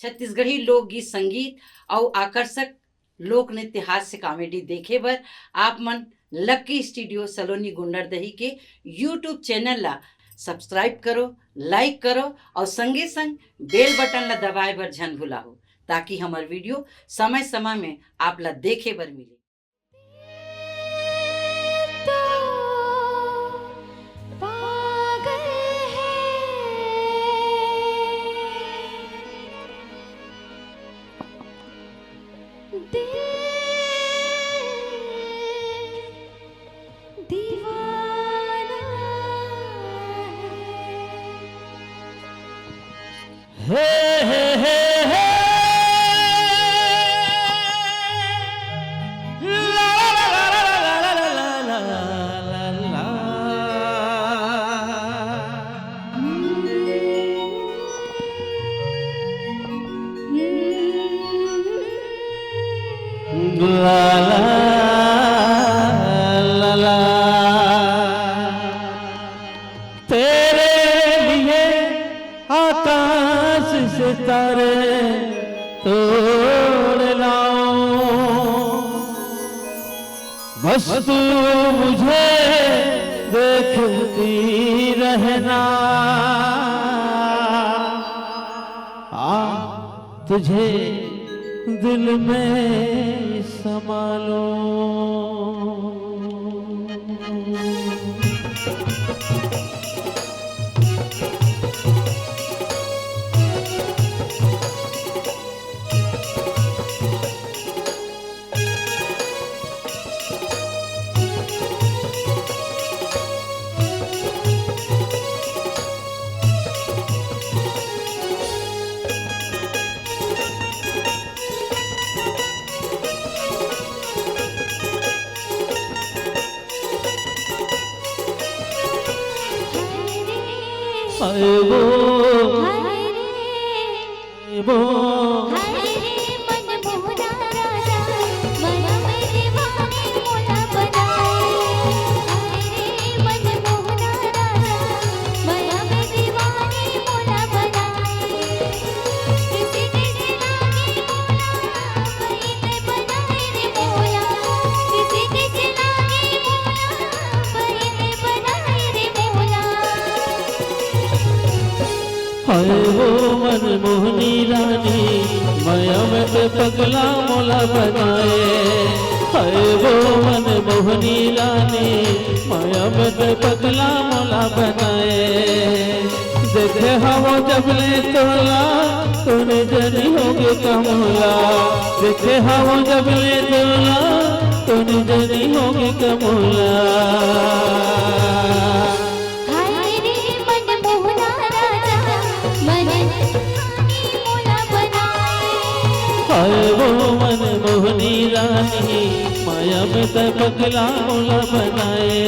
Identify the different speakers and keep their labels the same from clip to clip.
Speaker 1: छत्तीसगढ़ी लोकगीत संगीत और आकर्षक लोक नृत्य हास्य कॉमेडी देखे बर आप मन लक्की स्टूडियो सलोनी गुंडरदही के यूट्यूब चैनल ला सब्सक्राइब करो, लाइक करो और संगे संग बेल बटन ला दबाए बर झन भुलाओ, ताकि हमार वीडियो समय समय में आप ला देखे बर मिले।
Speaker 2: हे हे हे हे ला ला ला ला ला ला ला ला ला ला तेरे लिए आकाश सितारे तोड़ लाऊं, बस तू मुझे देखती रहना, तुझे दिल में समा लूं। मनमोहनी रानी माया में तो पगला मोला बनाए, है वो मनमोहनी रानी माया में तो पगला मोला बनाए। देखे हवो जब ले तोला तूने जनी होगे कमोला, देखे हवो जब ले तोला तूने जनी होगे कमोला। वो मनमोहनी रानी माया में तो पगला मोला बनाए।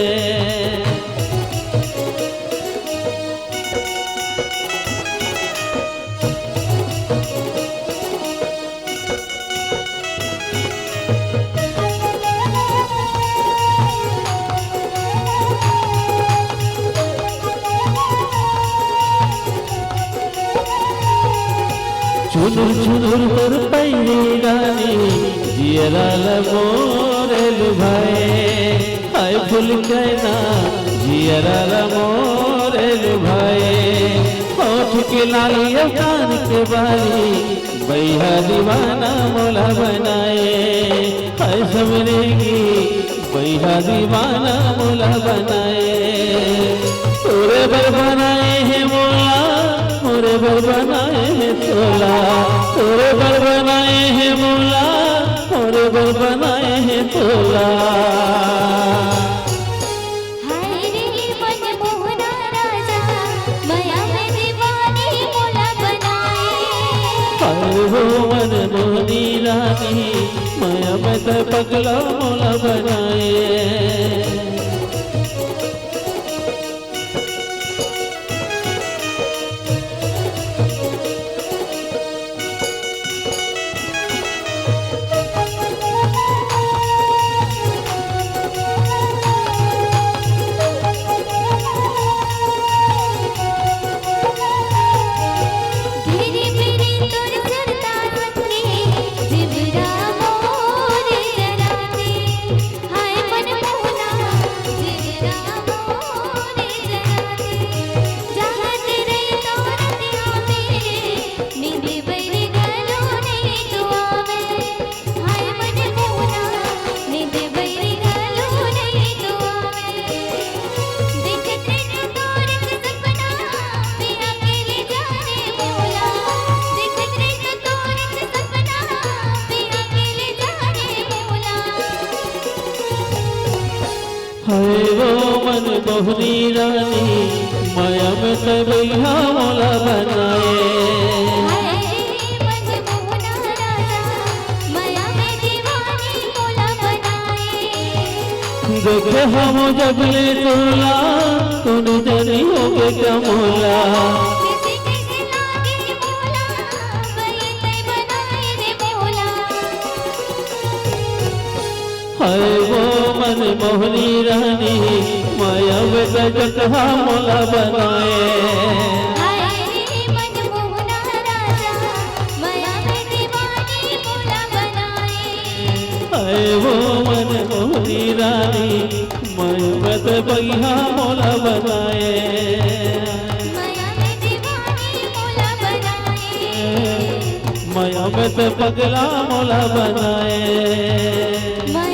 Speaker 2: चुनुर चुनुर तोर पैरी रानी जियरा मोरेल भाई, हाय फुल कहना जियरा मोरेल भाई। होठ के लाली कान के बाली बैहा दीवाना मोला बनाए, हाय समरेगी बैहा दीवाना मोला बनाए। तोरे बर बनाए हैं मोला मोरे बर बनाए हैं तोला, तोरे बर बनाए हैं मोला मोरे बर बनाए हैं तोला। वो मनमोहनी रानी माया में तो पगला मोला बनाए।
Speaker 3: गिरी मेरी तोर
Speaker 2: मन मोहनी रानी माया में ते बैहा मोला बनाए
Speaker 3: मन मोहना राजा माया में दीवानी मोला बनाए
Speaker 2: देखे हम जबले तोला तूने जनी हो के क्या मोला
Speaker 3: किसी कैसे लागे मोला वही तय बनाए रे मोला
Speaker 2: हाय वो मन मोहनी रानी माया में ते जगहा मोला बनाए
Speaker 3: मन मोहना राजा माया में दीवानी मोला बनाए
Speaker 2: हाय वो मन मोहनी रानी माया में ते बैहा मोला बनाए
Speaker 3: माया में दीवानी मोला बनाए
Speaker 2: माया में ते पगला मोला बनाए
Speaker 3: माया